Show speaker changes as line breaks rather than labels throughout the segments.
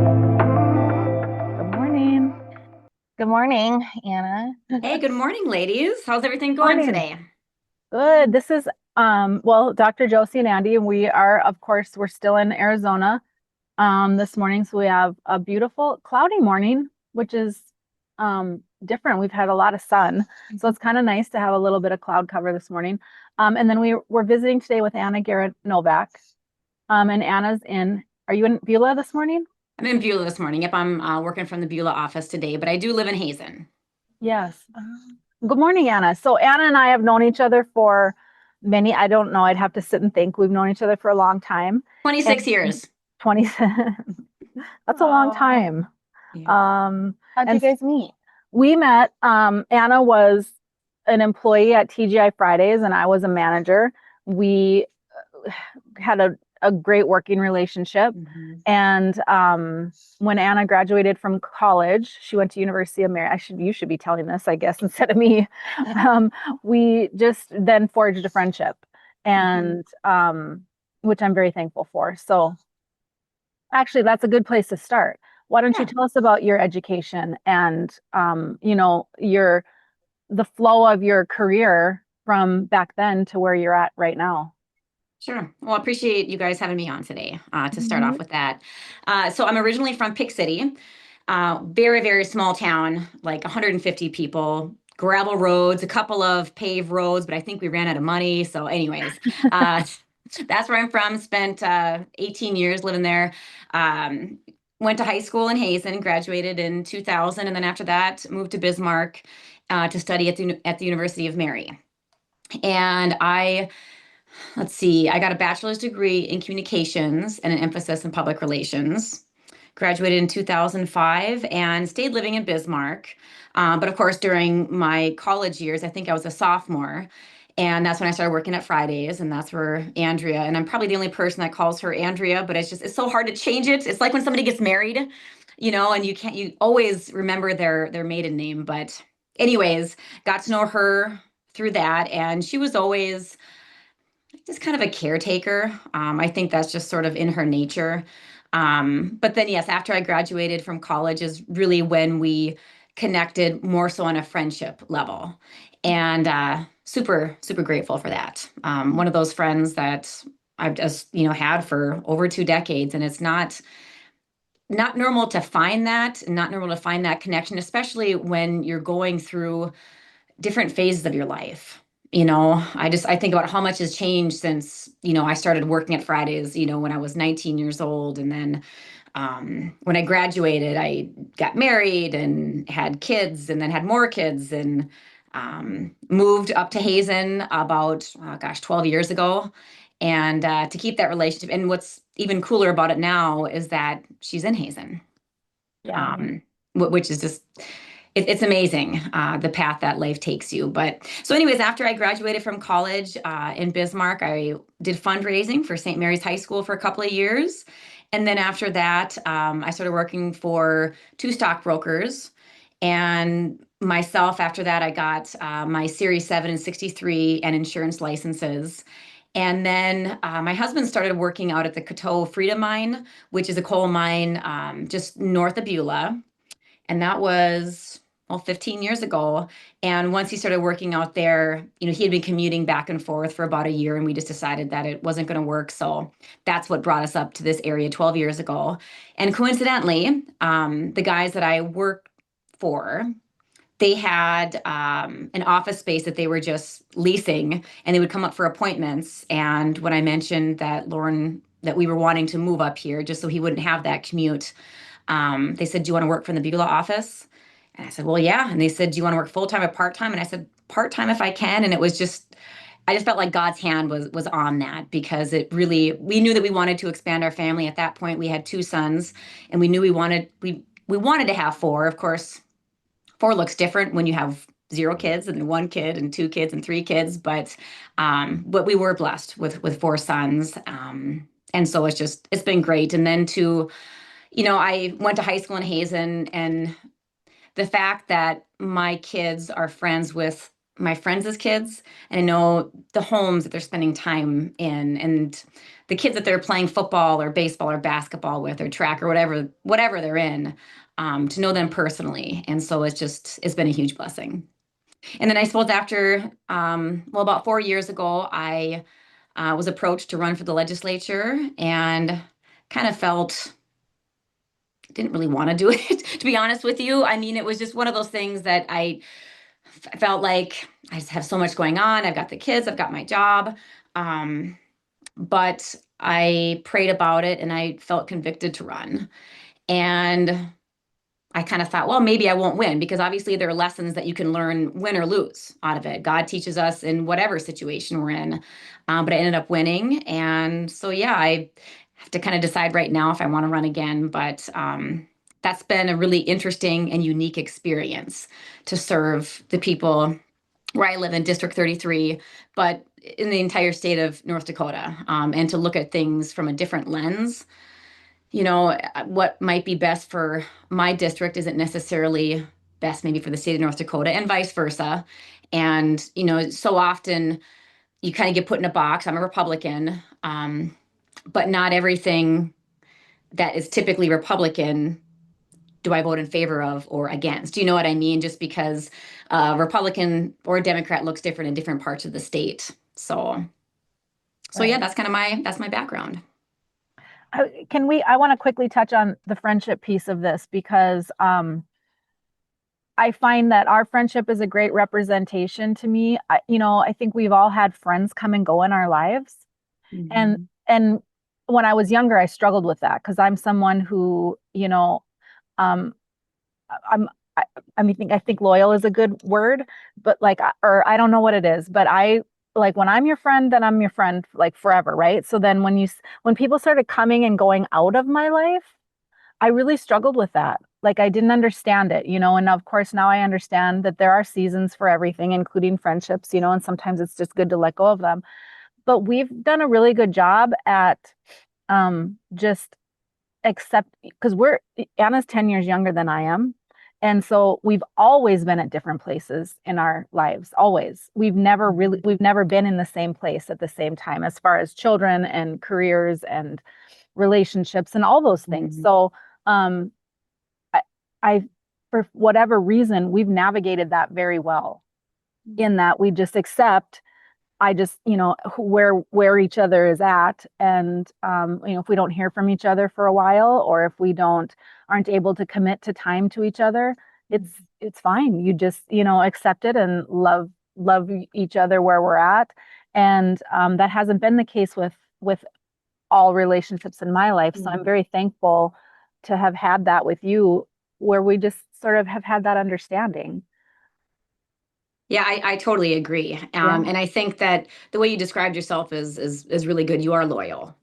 Good morning.
Good morning, Anna.
Good
Hey, good morning, ladies. How's everything going
morning.
today?
Good. This is Dr. Josie and Andy, and we are, of course, we're still in Arizona this morning. So we have a beautiful cloudy morning, which is different. We've had a lot of sun. So it's kind of nice to have a little bit of cloud cover this morning. And then we're visiting today with Anna, Garrett, Novak. And Anna's are you in Beulah this morning?
I'm in Beulah this morning. Yep, I'm working from the Beulah office today, but I do live in Hazen.
Yes. Good morning, Anna. So Anna and I have known each other for I don't know, I'd have to sit and think. We've known each other for a long time.
26
And
years.
20, that's a long
Wow.
time.
Yeah.
How'd you
And
guys meet?
we met, Anna was an employee at TGI Fridays and I was a manager. We had a great working relationship.
Mhm.
And when Anna graduated from college, she went to University of Mary. You should be telling this, I guess, instead of me. Um, we just then forged a friendship, and which I'm very thankful for. So actually, that's a good place to start. Why don't you
Yeah,
tell us about your education and your the flow of your career from back then to where you're at right now?
sure. Well, I appreciate you guys having me on today to start off
Mhm.
with that. So I'm originally from Pick City, very, very small town, like 150 people, gravel roads, a couple of paved roads, but I think we ran out of money. So, anyways, uh, that's where I'm from. Spent 18 years living there. Um, Went to high school in Hazen, graduated in 2000, and then after that, moved to Bismarck to study at the University of Mary. And let's see, I got a bachelor's degree in communications and an emphasis in public relations. Graduated in 2005 and stayed living in Bismarck. But of course, during my college years, I think I was a sophomore. And that's when I started working at Fridays. And that's where Andrea, and I'm probably the only person that calls her Andrea, but it's so hard to change it. It's like when somebody gets married, and you always remember their maiden name. But, anyways, got to know her through that. And she was always just kind of a caretaker. I think that's just sort of in her nature. But then, yes, after I graduated from college is really when we connected more so on a friendship level. And super, super grateful for that. One of those friends that I've just, had for over 2 decades. And it's not normal to find that, not normal to find that connection, especially when you're going through different phases of your life. I think about how much has changed since, I started working at Fridays, when I was 19 years old. And then when I graduated, I got married and had kids and then had more kids and moved up to Hazen about, 12 years ago. And to keep that relationship. And what's even cooler about it now is that she's in Hazen,
Yeah.
um, which is just it's amazing the path that life takes you. But so, anyways, after I graduated from college in Bismarck, I did fundraising for St. Mary's High School for a couple of years. And then after that, I started working for two stockbrokers. And myself, after that, I got my Series 7 and 63 and insurance licenses. And then my husband started working out at the Coteau Freedom Mine, which is a coal mine just north of Beulah. And that was, well, 15 years ago. And once he started working out there, he had been commuting back and forth for about a year, and we just decided that it wasn't going to work. So that's what brought us up to this area 12 years ago. And coincidentally, the guys that I worked for, they had an office space that they were just leasing, and they would come up for appointments. And when I mentioned that we were wanting to move up here just so he wouldn't have that commute, they said, "Do you want to work from the Beulah office?" And I said, "Well, yeah." And they said, "Do you want to work full time or part time?" And I said, "Part time if I can." And I just felt like God's hand was on that because we knew that we wanted to expand our family. At that point, we had two sons, and we knew we wanted to have four. Of course, four looks different when you have zero kids and one kid and two kids and three kids, but we were blessed with four sons, and so it's been great. And then I went to high school in Hazen, and the fact that my kids are friends with my friends' kids, and I know the homes that they're spending time in, and the kids that they're playing football or baseball or basketball with or track or whatever they're in, to know them personally. And so it's been a huge blessing. And then I suppose after, well, about 4 years ago, I was approached to run for the legislature and kind of felt didn't really want to do it, to be honest with you. I mean, it was just one of those things that I felt like I just have so much going on. I've got the kids, I've got my job. Um, but I prayed about it and I felt convicted to run. And I kind of thought, well, maybe I won't win because obviously there are lessons that you can learn, win or lose, out of it. God teaches us in whatever situation we're in. But I ended up winning. And so, yeah, I have to kind of decide right now if I want to run again. But that's been a really interesting and unique experience to serve the people where I live in District 33, but in the entire state of North Dakota, and to look at things from a different lens. What might be best for my district isn't necessarily best maybe for the state of North Dakota and vice versa. And, so often you kind of get put in a box. I'm a Republican, but not everything that is typically Republican do I vote in favor of or against. Do you know what I mean? Just because Republican or Democrat looks different in different parts of the state. So yeah,
Right.
that's my background.
I want to quickly touch on the friendship piece of this because I find that our friendship is a great representation to me. I think we've all had friends come and go in our lives. And
Mhm.
and when I was younger, I struggled with that because I'm someone who, um, I'm I, I think loyal is a good word, but like or I don't know what it is, but I like when I'm your friend, then I'm your friend like forever, right? So then when people started coming and going out of my life, I really struggled with that. Like I didn't understand it, and of course now I understand that there are seasons for everything, including friendships, and sometimes it's just good to let go of them. But we've done a really good job at just accept because Anna's 10 years younger than I am. And so we've always been at different places in our lives, always. We've never been in the same place at the same time as far as children and careers and relationships and all those things.
Mhm.
So um, I, I, for whatever reason, we've navigated that very well in that we just accept I just, where each other is at. And, if we don't hear from each other for a while, or if we aren't able to commit to time to each other, it's fine. You just, accept it and love each other where we're at. And that hasn't been the case with all relationships in my life. So I'm very thankful to have had that with you, where we just sort of have had that understanding.
Yeah, I totally agree.
Yeah.
And I think that the way you described yourself is really good. You are loyal,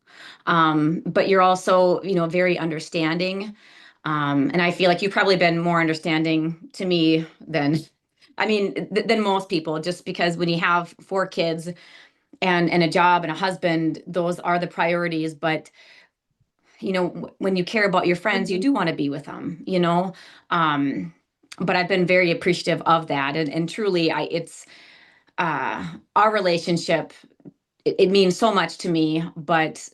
but you're also, very understanding. And I feel like you've probably been more understanding to me than, I mean, than most people, just because when you have 4 kids and a job and a husband, those are the priorities. But when you care about your friends, you do want to be with them. Um, but I've been very appreciative of that, and truly, it's our relationship. It means so much to me, but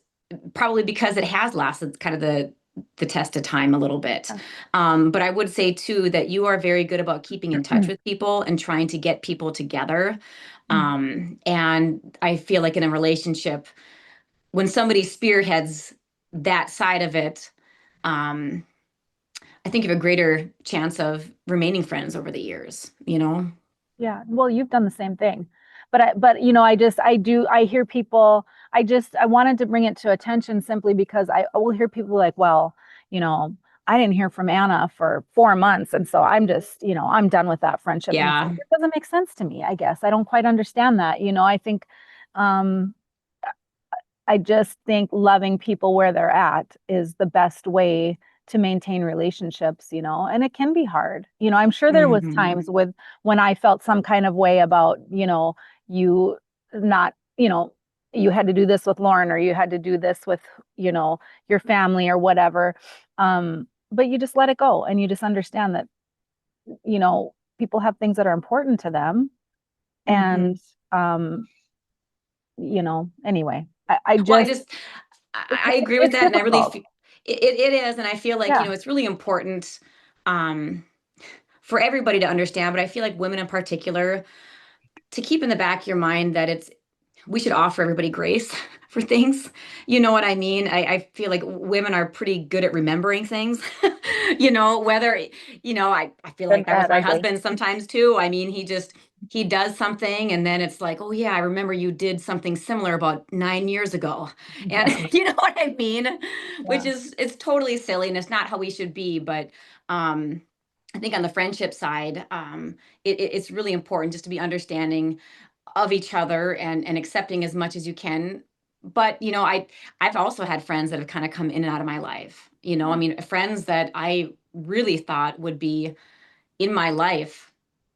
probably because it has lasted kind of the test of time a little bit. But I would say too that you are very good about keeping in touch with people and trying to get people together. And I feel like in a relationship, when somebody spearheads that side of it, um, I think you have a greater chance of remaining friends over the years.
Yeah, well, you've done the same thing. But I hear people, I wanted to bring it to attention simply because I will hear people like, well, I didn't hear from Anna for 4 months. And so I'm just, I'm done with that friendship. And it's like,
Yeah.
it doesn't make sense to me, I guess. I don't quite understand that. I think, um, I just think loving people where they're at is the best way to maintain relationships, and it can be hard. I'm sure there was
Hmm.
times when I felt some kind of way about, you not, you had to do this with Lauren or you had to do this with, your family or whatever. But you just let it go and you just understand that, people have things that are important to them And, anyway, I
Well,
just,
I agree with
it's
that. And I really,
difficult.
it is. And I feel like,
Yeah.
it's really important, um, for everybody to understand, but I feel like women in particular, to keep in the back of your mind that we should offer everybody grace for things. You know what I mean? I feel like women are pretty good at remembering things, whether, I feel
Good,
like that with
bad,
my
ugly.
husband sometimes too. I mean, he does something and then it's like, oh yeah, I remember you did something similar about 9 years ago. And you know what I mean? Which
Yeah.
it's totally silly and it's not how we should be. But, I think on the friendship side, it's really important just to be understanding of each other and accepting as much as you can. But I've also had friends that have kind of come in and out of my life. I mean, friends that I really thought would be in my life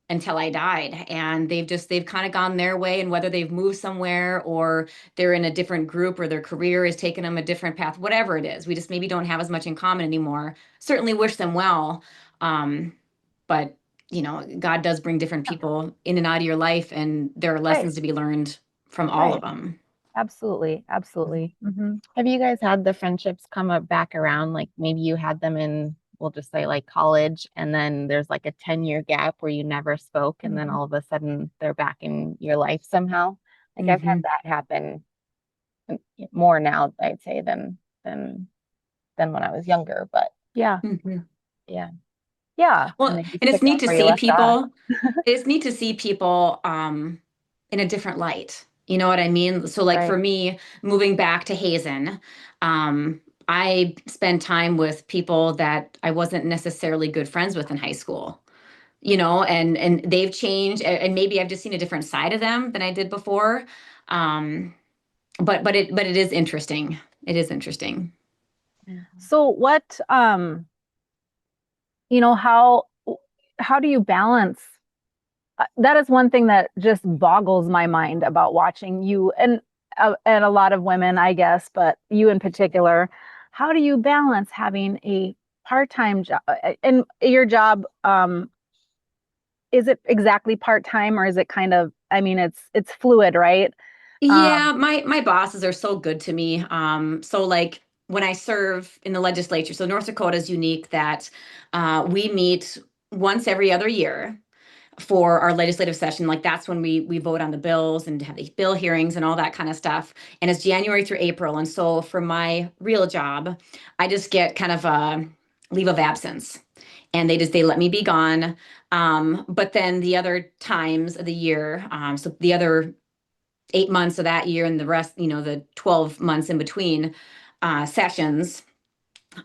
until I died, and they've kind of gone their way, and whether they've moved somewhere or they're in a different group or their career has taken them a different path, whatever it is, we just maybe don't have as much in common anymore. Certainly wish them well. um, but God does bring different people in and out of your life, and there are
Right.
lessons to be learned from all
Right.
of them.
Absolutely. Absolutely.
Have you guys had the friendships come up back around? Like maybe you had them in, we'll just say like college, and then there's like a 10-year gap where you never spoke, and then
Mhm.
all of a sudden they're back in your life somehow. Like I've had
Hmm.
that happen more now, I'd say, than when I was younger. But
Yeah.
Hmm.
yeah.
Yeah.
And
Well,
then just
and it's
pick
neat
up
to
where you
see
left off.
people. It's neat to see people in a different light. You know what I mean? So, like for
Right.
me, moving back to Hazen, I spend time with people that I wasn't necessarily good friends with in high school. And they've changed, and maybe I've just seen a different side of them than I did before. Um, but it is interesting. It is interesting.
Mhm.
So what, you know, how do you balance? That is one thing that just boggles my mind about watching you and a lot of women, I guess, but you in particular. How do you balance having a part-time job and your job? Is it exactly part-time or is it kind of? I mean, it's fluid, right? Um,
Yeah, my bosses are so good to me. So like when I serve in the legislature, so North Dakota is unique that we meet once every other year for our legislative session. Like that's when we vote on the bills and have these bill hearings and all that kind of stuff. And it's January through April. And so for my real job, I just get kind of a leave of absence. And they let me be gone. But then the other times of the year, so the other 8 months of that year and the rest, the 12 months in between sessions,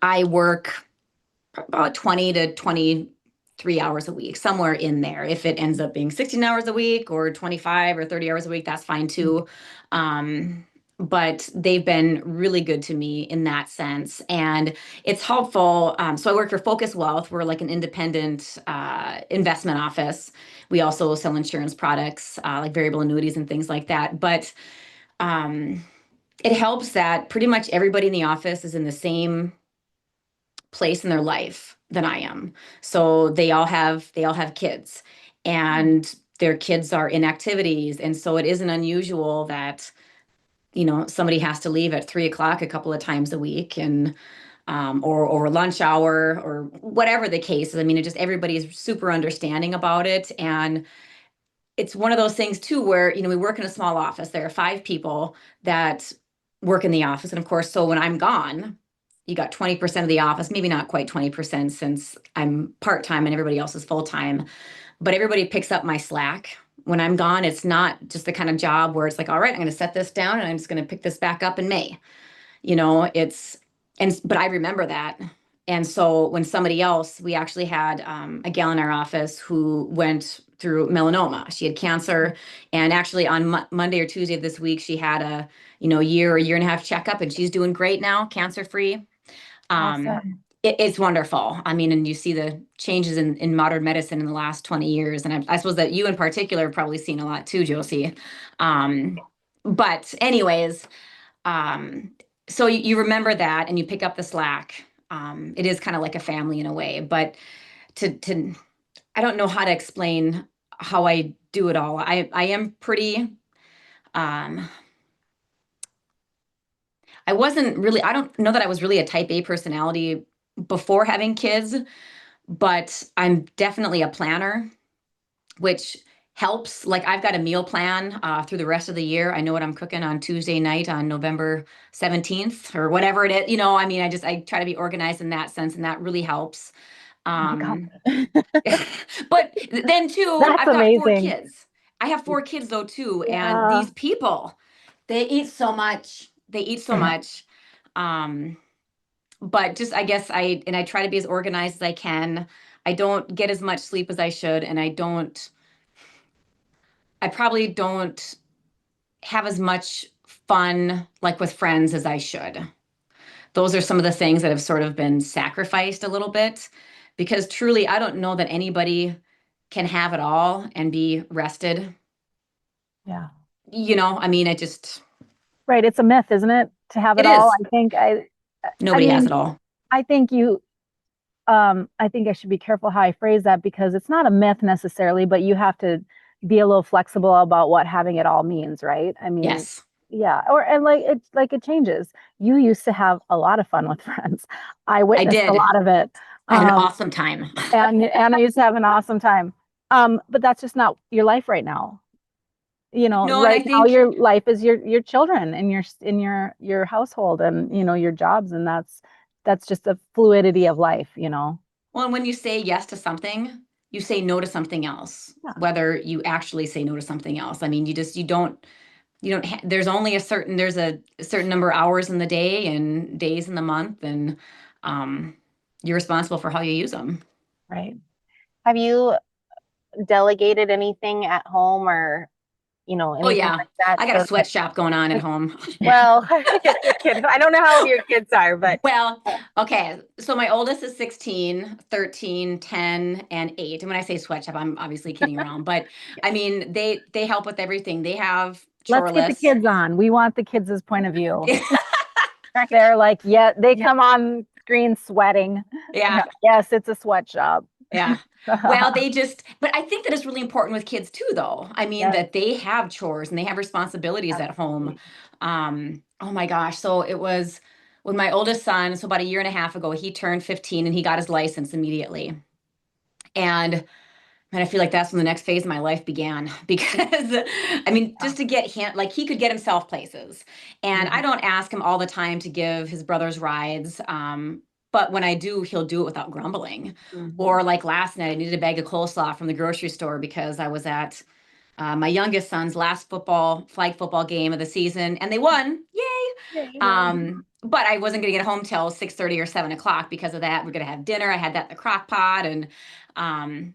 I work about 20 to 23 hours a week, somewhere in there. If it ends up being 16 hours a week or 25 or 30 hours a week, that's fine too. But they've been really good to me in that sense. And it's helpful. So I work for Focus Wealth. We're like an independent investment office. We also sell insurance products like variable annuities and things like that. But um, it helps that pretty much everybody in the office is in the same place in their life than I am. So they all have kids, and their kids are in activities. And so it isn't unusual that, somebody has to leave at 3 o'clock a couple of times a week, and or lunch hour or whatever the case is. I mean, it just everybody is super understanding about it. And it's one of those things too where, we work in a small office. There are 5 people that work in the office. And of course, so when I'm gone, you got 20% of the office, maybe not quite 20% since I'm part-time and everybody else is full-time, but everybody picks up my slack. When I'm gone, it's not just the kind of job where it's like, all right, I'm going to set this down and I'm just going to pick this back up in May. It's, but I remember that. And so when somebody else, we actually had a gal in our office who went through melanoma. She had cancer. And actually on Monday or Tuesday of this week, she had a, year and a half checkup, and she's doing great now, cancer free. Um,
awesome.
it's wonderful. I mean, and you see the changes in modern medicine in the last 20 years. And I suppose that you in particular have probably seen a lot too, Josie. But anyways, um, so you remember that and you pick up the slack. It is kind of like a family in a way, but to I don't know how to explain how I do it all. I am pretty, um, I wasn't really, I don't know that I was really a type A personality before having kids, but I'm definitely a planner, which helps. Like I've got a meal plan through the rest of the year. I know what I'm cooking on Tuesday night on November 17th or whatever it is. You know, I mean, I try to be organized in that sense, and that really helps.
Oh my God.
Um, but then too,
That's
I've got four
amazing.
kids. I have four kids though too, and
Yeah.
these people, they eat so much. They eat so much. Um, but just I guess I try to be as organized as I can. I don't get as much sleep as I should, and I probably don't have as much fun like with friends as I should. Those are some of the things that have sort of been sacrificed a little bit because truly I don't know that anybody can have it all and be rested.
Yeah.
You know, I mean, it just,
Right. It's a myth, isn't it? To have
it
it all.
is.
I
Nobody has
mean,
it all.
I think I think I should be careful how I phrase that because it's not a myth necessarily, but you have to be a little flexible about what having it all means, right? I mean,
Yes,
yeah, and like it changes. You used to have a lot of fun with friends. I
I
witnessed a
did.
lot of it.
I had an
Um,
awesome time.
and I used to have an awesome time. But that's just not your life right now. You know,
No, and I
right now
think,
your life is your children and your household and your jobs, and that's just the fluidity of life, you know.
well, when you say yes to something, you say no to something else,
Yeah.
whether you actually say no to something else. I mean, there's only there's a certain number of hours in the day and days in the month, and um, you're responsible for how you use them.
Right.
Have you delegated anything at home or,
Oh
anything
yeah,
like that
I got a
so that,
sweatshop going on at home.
well, your kid, I don't know how old your kids are, but
Well, okay. So my oldest is 16, 13, 10, and 8. And when I say sweatshop, I'm obviously kidding around, but
yeah.
I mean they help with everything. They have
Let's
chore
get the
lists.
kids on. We want the kids' point of view. They're like, yeah, they
Yeah.
come on screen sweating.
Yeah.
Yes, it's a sweatshop.
Yeah. Well, but I think that it's really important with kids too, though. I mean,
Yes,
that they have chores and they have responsibilities at home.
absolutely.
Oh my gosh. So it was when my oldest son, so about a year and a half ago, he turned 15 and he got his license immediately. And I feel like that's when the next phase of my life began because I mean,
Yeah.
just to get him, like he could get himself places. And I
Mhm.
don't ask him all the time to give his brothers rides. But when I do, he'll do it without grumbling.
Mhm.
Or like last night, I needed a bag of coleslaw from the grocery store because I was at my youngest son's last flag football game of the season, and they won. Yay!
Yay.
But I wasn't going to get home till 6:30 or 7 o'clock because of that. We're going to have dinner. I had that in the crock pot, and um,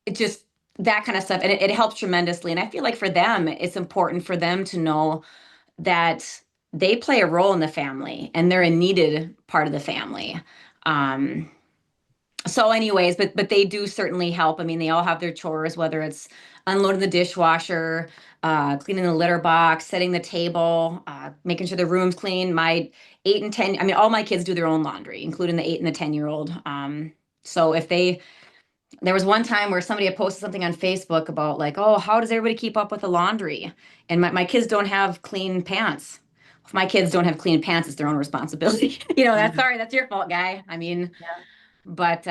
it just that kind of stuff, and it helps tremendously. And I feel like for them, it's important for them to know that they play a role in the family and they're a needed part of the family. Um, so anyways, but they do certainly help. I mean, they all have their chores, whether it's unloading the dishwasher, cleaning the litter box, setting the table, making sure the room's clean. My 8 and 10, I mean, all my kids do their own laundry, including the 8 and the 10-year-old. So there was one time where somebody had posted something on Facebook about like, oh, how does everybody keep up with the laundry? And my kids don't have clean pants. If my kids don't have clean pants, it's their own responsibility. That's
Mhm.
sorry, that's your fault, guy. I mean,
Yeah.
but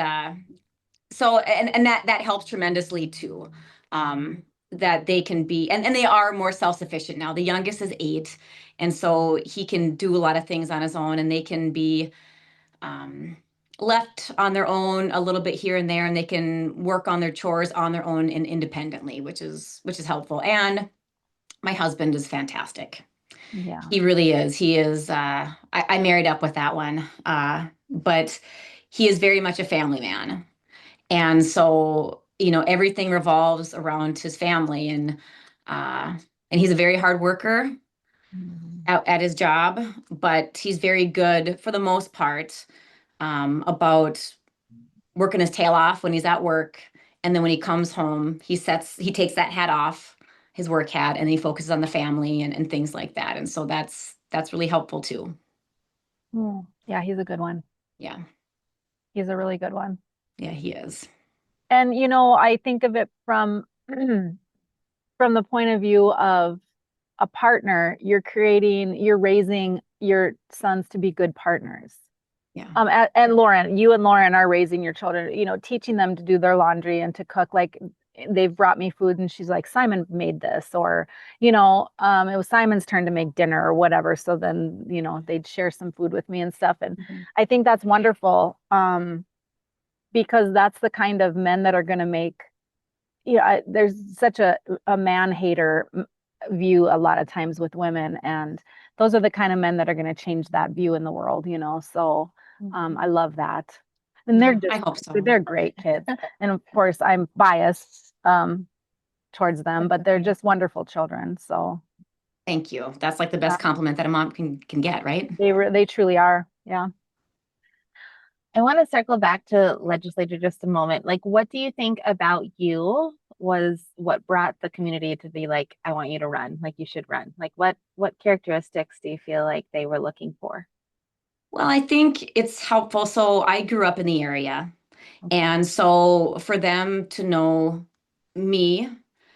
so and that helps tremendously too. That they can be and they are more self-sufficient now. The youngest is 8, and so he can do a lot of things on his own, and they can be um, left on their own a little bit here and there, and they can work on their chores on their own and independently, which is helpful. And my husband is fantastic.
Yeah.
He really is. He is. I married up with that one, but he is very much a family man, and so everything revolves around his family, and he's a very hard worker
Mhm.
out at his job, but he's very good for the most part about working his tail off when he's at work. And then when he comes home, he takes that hat off, his work hat, and he focuses on the family and things like that. And so that's really helpful too.
Yeah, he's a good one.
Yeah.
He's a really good one.
Yeah, he is.
And I think of it from from the point of view of a partner, you're raising your sons to be good partners.
Yeah.
And Lauren, you and Lauren are raising your children, teaching them to do their laundry and to cook. Like they've brought me food and she's like, Simon made this, or, it was Simon's turn to make dinner or whatever. So then, they'd share some food with me and stuff. And I think that's wonderful. Because that's the kind of men that are going to make, there's such a man hater view a lot of times with women. And those are the kind of men that are going to change that view in the world, so I love that. And they're
I
just,
hope so.
they're great kids. And of course, I'm biased towards them, but they're just wonderful children. So
Thank you. That's like the best compliment that a mom can get, right?
they truly are. Yeah.
I want to circle back to legislature just a moment. Like, what do you think about you was what brought the community to be like, I want you to run, like you should run? Like, what characteristics do you feel like they were looking for?
Well, I think it's helpful. So I grew up in the area. And so for them to know me,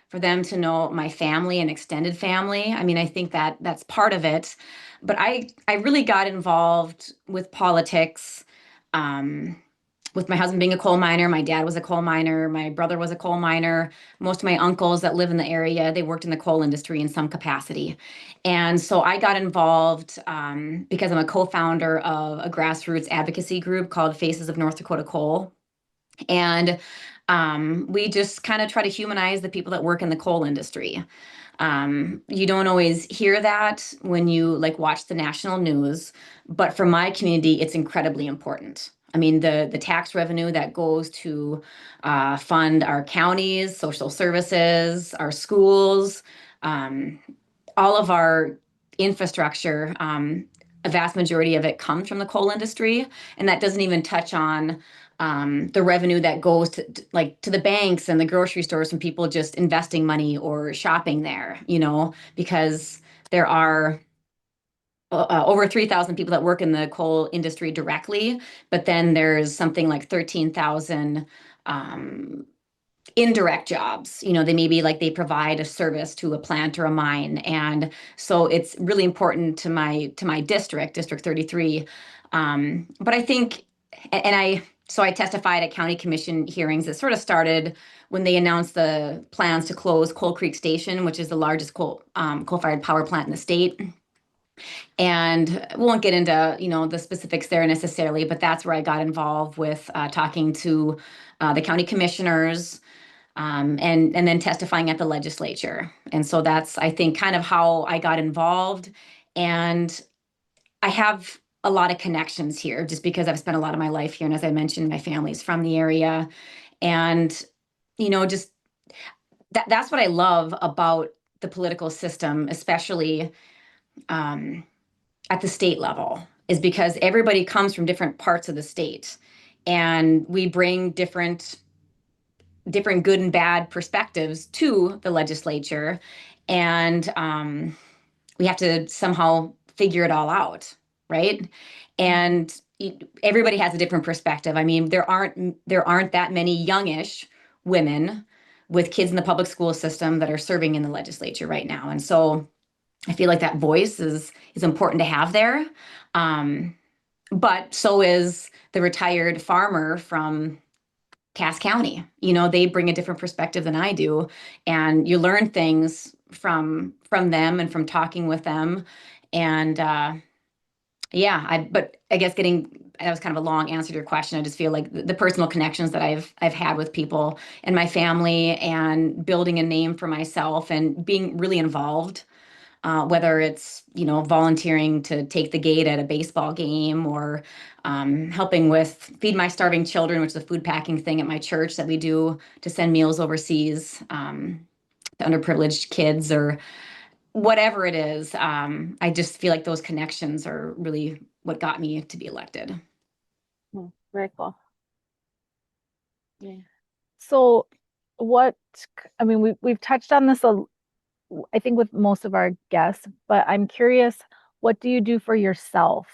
for them to know my family and extended family, I mean, I think that that's part of it. But I really got involved with politics. With my husband being a coal miner, my dad was a coal miner, my brother was a coal miner. Most of my uncles that live in the area, they worked in the coal industry in some capacity. And so I got involved because I'm a co-founder of a grassroots advocacy group called Faces of North Dakota Coal. And we just kind of try to humanize the people that work in the coal industry. You don't always hear that when you like watch the national news, but for my community, it's incredibly important. I mean, the tax revenue that goes to fund our counties, social services, our schools, um, all of our infrastructure, a vast majority of it comes from the coal industry, and that doesn't even touch on the revenue that goes to the banks and the grocery stores from people just investing money or shopping there, because there are over 3,000 people that work in the coal industry directly, but then there's something like 13,000 indirect jobs. They maybe like they provide a service to a plant or a mine. And so it's really important to my district 33. But I think, and I testified at county commission hearings that sort of started when they announced the plans to close Coal Creek Station, which is the largest coal-fired power plant in the state. And we won't get into, the specifics there necessarily, but that's where I got involved with talking to the county commissioners, and then testifying at the legislature. And so that's, I think, kind of how I got involved. And I have a lot of connections here just because I've spent a lot of my life here. And as I mentioned, my family's from the area. And, just that's what I love about the political system, especially at the state level, is because everybody comes from different parts of the state. And we bring different good and bad perspectives to the legislature, and we have to somehow figure it all out, right? And everybody has a different perspective. I mean, there aren't that many youngish women with kids in the public school system that are serving in the legislature right now, and so I feel like that voice is important to have there. But so is the retired farmer from Cass County. They bring a different perspective than I do, and you learn things from them and from talking with them. And but I guess that was kind of a long answer to your question. I just feel like the personal connections that I've had with people in my family and building a name for myself and being really involved. Whether it's, volunteering to take the gate at a baseball game, or helping with Feed My Starving Children, which is a food packing thing at my church that we do to send meals overseas to underprivileged kids, or whatever it is. I just feel like those connections are really what got me to be elected.
Very cool. Yeah. So we've touched on this I think with most of our guests, but I'm curious, what do you do for yourself?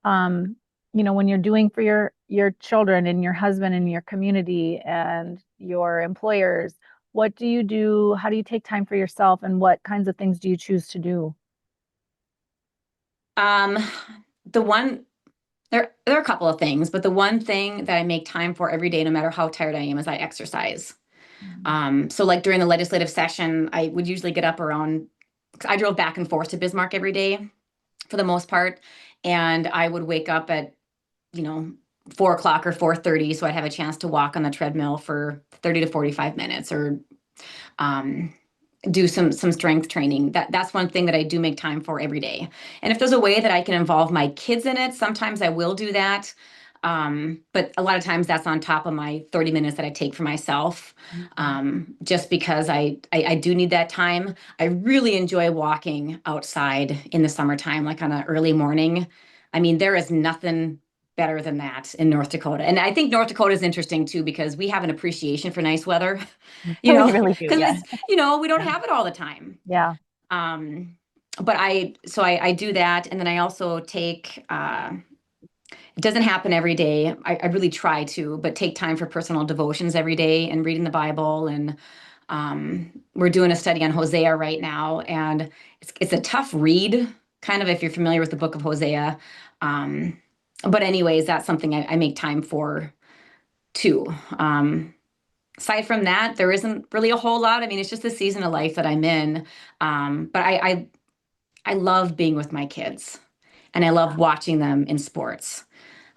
When you're doing for your children and your husband and your community and your employers, what do you do? How do you take time for yourself, and what kinds of things do you choose to do?
Um, the one there are a couple of things, but the one thing that I make time for every day, no matter how tired I am, is I exercise. So like during the legislative session, I would usually get up around, 'cause I drove back and forth to Bismarck every day for the most part, and I would wake up at, you know, 4 o'clock or 4:30, so I'd have a chance to walk on the treadmill for 30 to 45 minutes, or um, do some strength training. That's one thing that I do make time for every day. And if there's a way that I can involve my kids in it, sometimes I will do that. But a lot of times that's on top of my 30 minutes that I take for myself. Just because I do need that time. I really enjoy walking outside in the summertime, like on an early morning. I mean, there is nothing better than that in North Dakota. And I think North Dakota is interesting too, because we have an appreciation for nice weather,
We really do,
because
yeah.
we don't have it all the time.
Yeah.
But I do that. And then I also take, it doesn't happen every day. I really try to, but take time for personal devotions every day and reading the Bible. And we're doing a study on Hosea right now, and it's a tough read, kind of, if you're familiar with the book of Hosea. But anyways, that's something I make time for too. Aside from that, there isn't really a whole lot. I mean, it's just the season of life that I'm in. But I love being with my kids, and I love watching them in sports.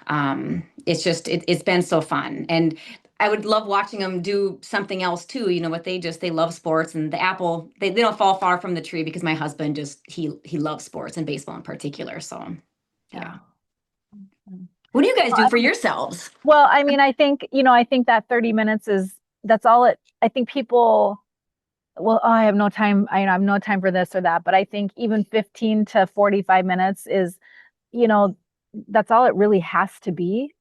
It's been so fun, and I would love watching them do something else too. What they love sports, and the apple, they don't fall far from the tree, because my husband he loves sports, and baseball in particular. So yeah. What do you guys do for yourselves?
Well, I mean, I think, I think that 30 minutes that's all I think people, well, oh, I have no time. I have no time for this or that. But I think even 15 to 45 minutes is, you know, that's all it really has to be.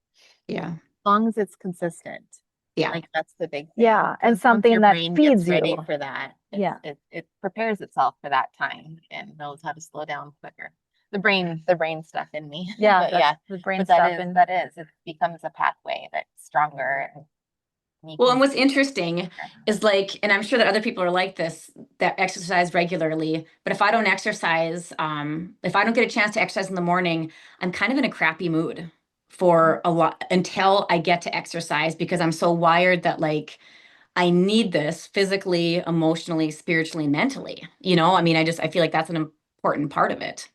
Yeah.
As long as it's consistent.
Yeah.
Like that's the big thing.
Yeah. And
Once
something
your
that
brain
feeds
gets ready
you.
for that.
Yeah.
It prepares itself for that time and knows how to slow down quicker. The brain stuff in me.
Yeah.
But yeah.
The brain
But
stuff.
it becomes a pathway that's stronger. And
Well, and what's interesting is, like, and I'm sure that other people are like this, that exercise regularly, but if I don't exercise, if I don't get a chance to exercise in the morning, I'm kind of in a crappy mood for a lot until I get to exercise, because I'm so wired that, like, I need this physically, emotionally, spiritually, mentally. I mean, I feel like that's an important part of it.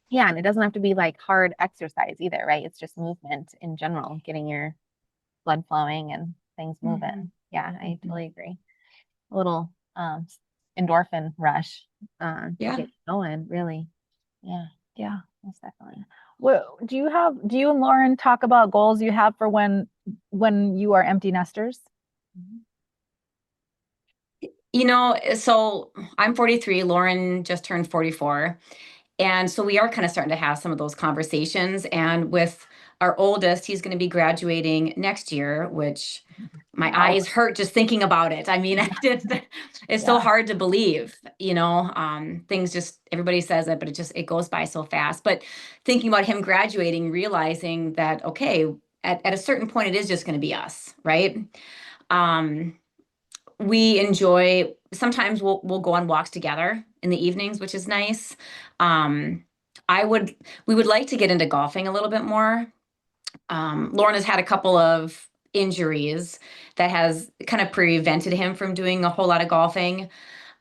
Yeah, and it doesn't have to be like hard exercise either, right? It's just movement in general, getting your blood flowing and things moving. Yeah, I totally agree. A little endorphin rush to
Yeah.
get going, really. Yeah,
Yeah.
most definitely.
Well, do you and Lauren talk about goals you have for when you are empty nesters?
So I'm 43, Lauren just turned 44. And so we are kind of starting to have some of those conversations. And with our oldest, he's going to be graduating next year, which my eyes hurt just thinking about it. I mean, it's so hard to believe, things just, everybody says it, but it goes by so fast. But thinking about him graduating, realizing that, okay, at a certain point, it is just going to be us, right? We enjoy, sometimes we'll go on walks together in the evenings, which is nice. Um, we would like to get into golfing a little bit more. Lauren has had a couple of injuries that has kind of prevented him from doing a whole lot of golfing.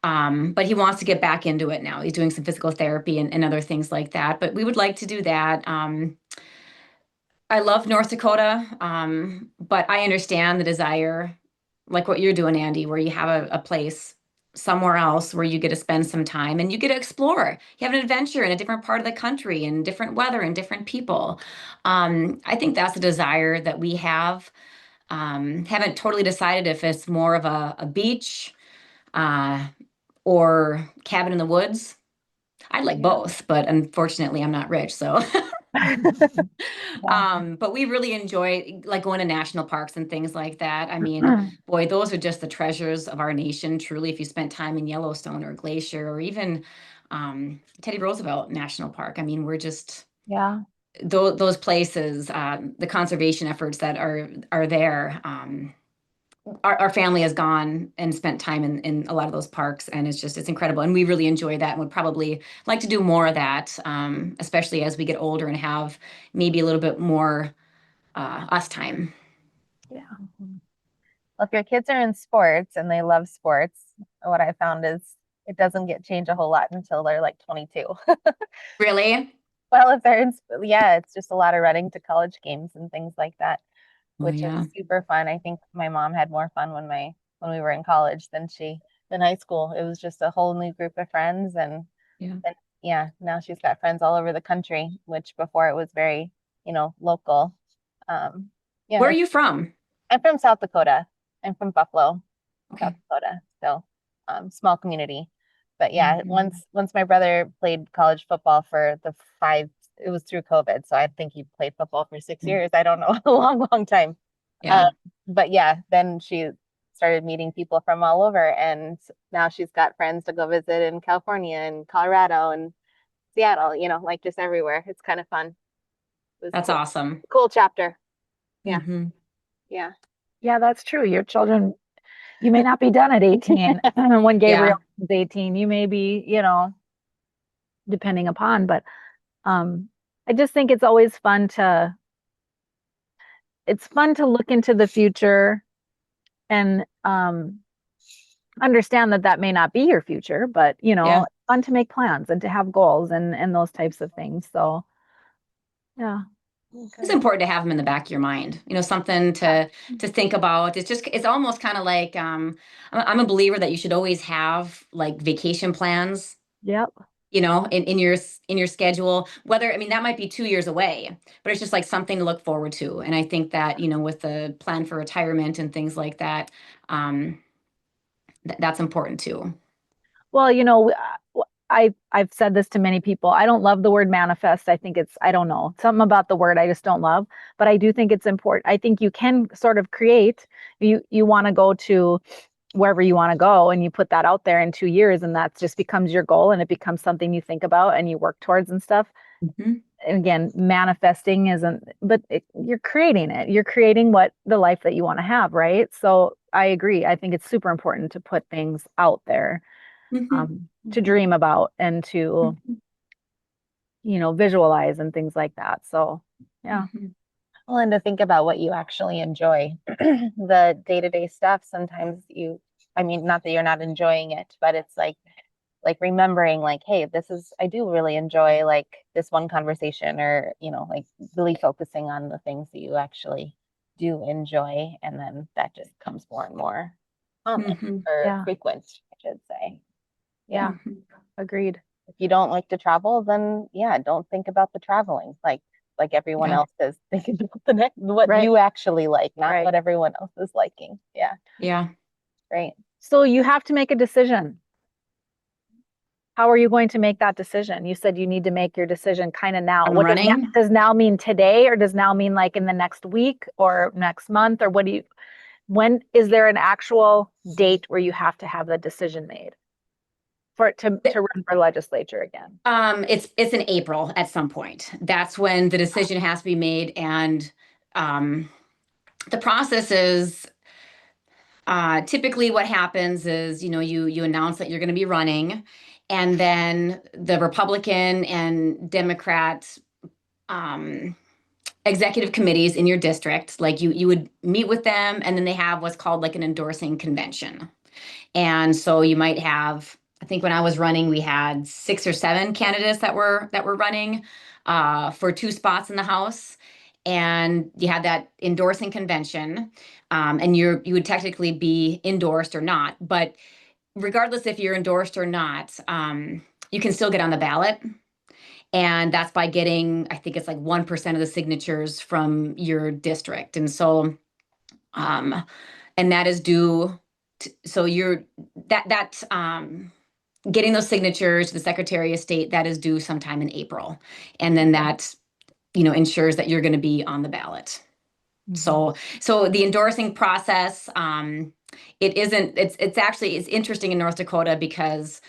But he wants to get back into it now. He's doing some physical therapy and other things like that. But we would like to do that. I love North Dakota, but I understand the desire, like what you're doing, Andy, where you have a place somewhere else where you get to spend some time and you get to explore. You have an adventure in a different part of the country and different weather and different people. I think that's a desire that we have. Haven't totally decided if it's more of a beach uh, or cabin in the woods. I'd like both, but unfortunately, I'm not rich, so. But we really enjoy, like, going to national parks and things like that. I mean, boy, those are just the treasures of our nation. Truly, if you spent time in Yellowstone or Glacier or even Teddy Roosevelt National Park, I mean, we're just those places, the conservation efforts that are there. our family has gone and spent time in a lot of those parks, and it's incredible. And we really enjoy that and would probably like to do more of that, especially as we get older and have maybe a little bit more us time.
Yeah.
Well, if your kids are in sports and they love sports, what I found is it doesn't get changed a whole lot until they're like 22.
Really?
Well, if they're in, yeah, it's just a lot of running to college games and things like that,
Oh
which is
yeah.
super fun. I think my mom had more fun when we were in college than high school. It was just a whole new group of friends, and
Yeah.
then yeah, now she's got friends all over the country, which before it was very, local. Yeah,
Where are you from?
I'm from South Dakota. I'm from Buffalo, South
Okay.
Dakota. So, small community. But yeah,
Mhm.
once my brother played college football for the five, it was through COVID. So I think he played football for 6 years. I don't know, a long, long time. Um,
Yeah.
but yeah, then she started meeting people from all over, and now she's got friends to go visit in California and Colorado and Seattle, like just everywhere. It's kind of fun. It was
That's
cool.
awesome.
Cool chapter. Yeah.
Hmm.
Yeah.
Yeah, that's true. Your children, you may not be done at 18 when Gabriel
Yeah.
is 18. You may be, depending upon, but I just think it's fun to look into the future and understand that that may not be your future, but
Yeah.
it's fun to make plans and to have goals and those types of things. So, yeah.
It's
Okay.
important to have them in the back of your mind, something to think about. It's almost kind of like I'm a believer that you should always have like vacation plans,
Yep.
in your schedule. Whether, I mean, that might be 2 years away, but it's just like something to look forward to. And I think that, with the plan for retirement and things like that, um, that's important too.
Well, I've said this to many people. I don't love the word manifest. I think I don't know, something about the word I just don't love, but I do think it's important. I think you can sort of create, you want to go to wherever you want to go and you put that out there in 2 years and that just becomes your goal and it becomes something you think about and you work towards and stuff.
Hmm.
And again, manifesting isn't, but you're creating it. You're creating what the life that you want to have, right? So I agree. I think it's super important to put things out there,
Hmm.
to dream about and to,
Hmm.
visualize and things like that. So, yeah.
Hmm.
Well, and to think about what you actually enjoy. The day-to-day stuff, sometimes I mean, not that you're not enjoying it, but it's like remembering like, hey, I do really enjoy like this one conversation or, like really focusing on the things that you actually do enjoy. And then that just comes more and more common
Hmm.
or
Yeah.
frequent, I should say. Yeah.
Yeah. Agreed.
If you don't like to travel, then yeah, don't think about the traveling. Like everyone
Yeah.
else is thinking about what
Right.
you actually like, not
Right.
what everyone else is liking. Yeah,
Yeah.
great.
So you have to make a decision. How are you going to make that decision? You said you need to make your decision kind of now.
I'm
What
running.
does now mean today, or does now mean like in the next week or next month, or when is there an actual date where you have to have the decision made for it to run for legislature again?
It's in April at some point. That's when the decision has to be made, and um, the process is typically what happens is you announce that you're going to be running, and then the Republican and Democrat um, executive committees in your district, like you would meet with them, and then they have what's called like an endorsing convention. And so you might have, I think when I was running, we had 6 or 7 candidates that were running for 2 spots in the House. And you had that endorsing convention, and you would technically be endorsed or not. But regardless if you're endorsed or not, you can still get on the ballot. And that's by getting, I think it's like 1% of the signatures from your district. And so, um, and that is due so you're getting those signatures to the Secretary of State, that is due sometime in April, and then that ensures that you're going to be on the ballot.
Mhm.
So the endorsing process, it isn't it's interesting in North Dakota because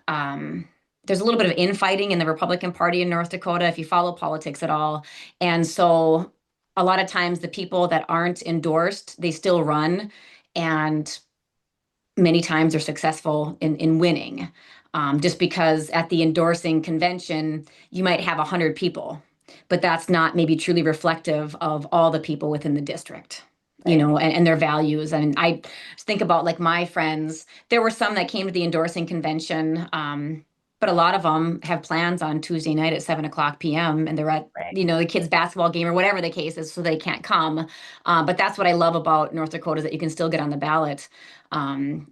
um, there's a little bit of infighting in the Republican Party in North Dakota if you follow politics at all. And so a lot of times the people that aren't endorsed, they still run. and many times they're successful in winning. Just because at the endorsing convention, you might have 100 people, but that's not maybe truly reflective of all the people within the district, you
Right.
know, and their values. And I think about like my friends, there were some that came to the endorsing convention, but a lot of them have plans on Tuesday night at 7 o'clock p.m. and they're at,
Right.
you know, the kids' basketball game or whatever the case is, so they can't come. But that's what I love about North Dakota is that you can still get on the ballot, and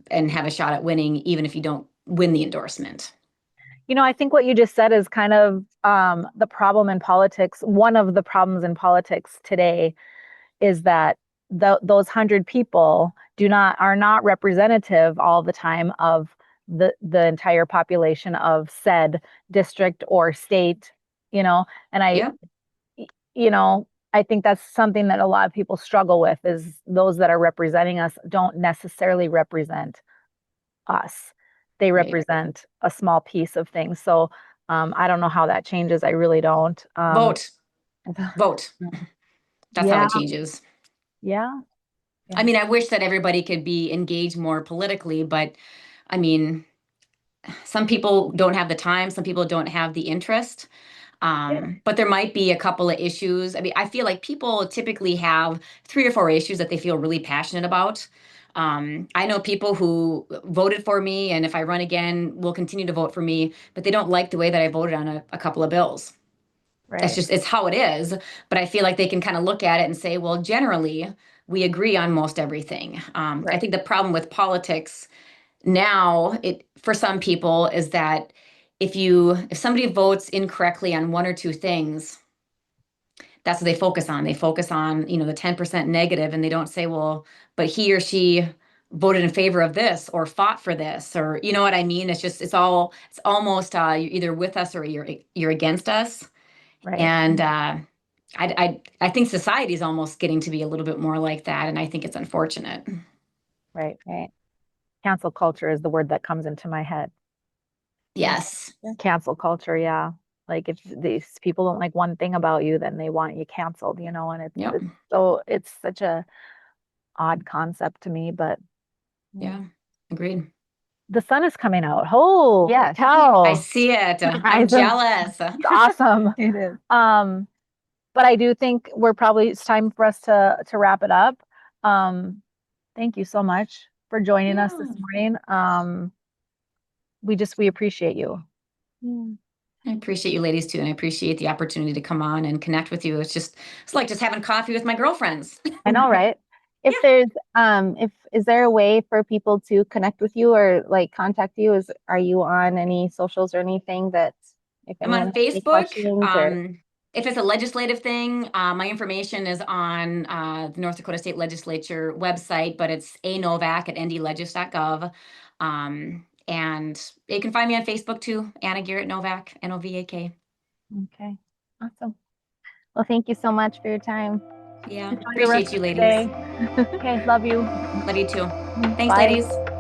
have a shot at winning, even if you don't win the endorsement.
You know, I think what you just said is kind of the problem in politics. One of the problems in politics today is that those 100 people are not representative all the time of the entire population of said district or state, you know, and
Yeah,
you know, I think that's something that a lot of people struggle with is those that are representing us don't necessarily represent us. They
right.
represent a small piece of things. So I don't know how that changes. I really don't.
Vote, vote. That's how
Yeah,
it changes.
yeah,
I mean, I wish that everybody could be engaged more politically, but I mean, some people don't have the time, some people don't have the interest.
yeah,
But there might be a couple of issues. I mean, I feel like people typically have 3 or 4 issues that they feel really passionate about. I know people who voted for me, and if I run again, will continue to vote for me, but they don't like the way that I voted on a couple of bills. That's
right,
just, it's how it is. But I feel like they can kind of look at it and say, well, generally, we agree on most everything. I
right,
think the problem with politics now, it for some people is that if somebody votes incorrectly on 1 or 2 things, that's what they focus on. They focus on, you know, the 10% negative, and they don't say, well, but he or she voted in favor of this or fought for this, or you know what I mean? It's just it's almost you're either with us or you're against us.
right,
And I think society is almost getting to be a little bit more like that, and I think it's unfortunate.
right.
Right.
Cancel culture is the word that comes into my head.
Yes.
Cancel culture, yeah. Like if these people don't like one thing about you, then they want you canceled, you know, and
Yep.
it's such a odd concept to me, but
Yeah. Agreed.
the sun is coming out. Oh,
Yes.
I
cow.
see it. I'm
Guys, it's
jealous.
awesome.
It is.
But I do think it's time for us to wrap it up. Thank you so much for joining us this
Yeah.
morning. We appreciate you.
Yeah.
I appreciate you ladies too, and I appreciate the opportunity to come on and connect with you. It's like just having coffee with my girlfriends.
I know, right?
If there's if is there a way for people to connect with you or like contact you? Are you on any socials or anything that if
I'm
anyone
on
has any
Facebook.
questions or
If it's a legislative thing, my information is on the North Dakota State Legislature website, but it's anovak@ndlegis.gov. And you can find me on Facebook too, Anna Garrett Novak, Novak.
Okay.
awesome. Well, thank you so much for your time.
Yeah,
Enjoy the rest
appreciate you
of your
ladies.
day. Okay, love you.
Love you too. Thanks,
Bye.
ladies.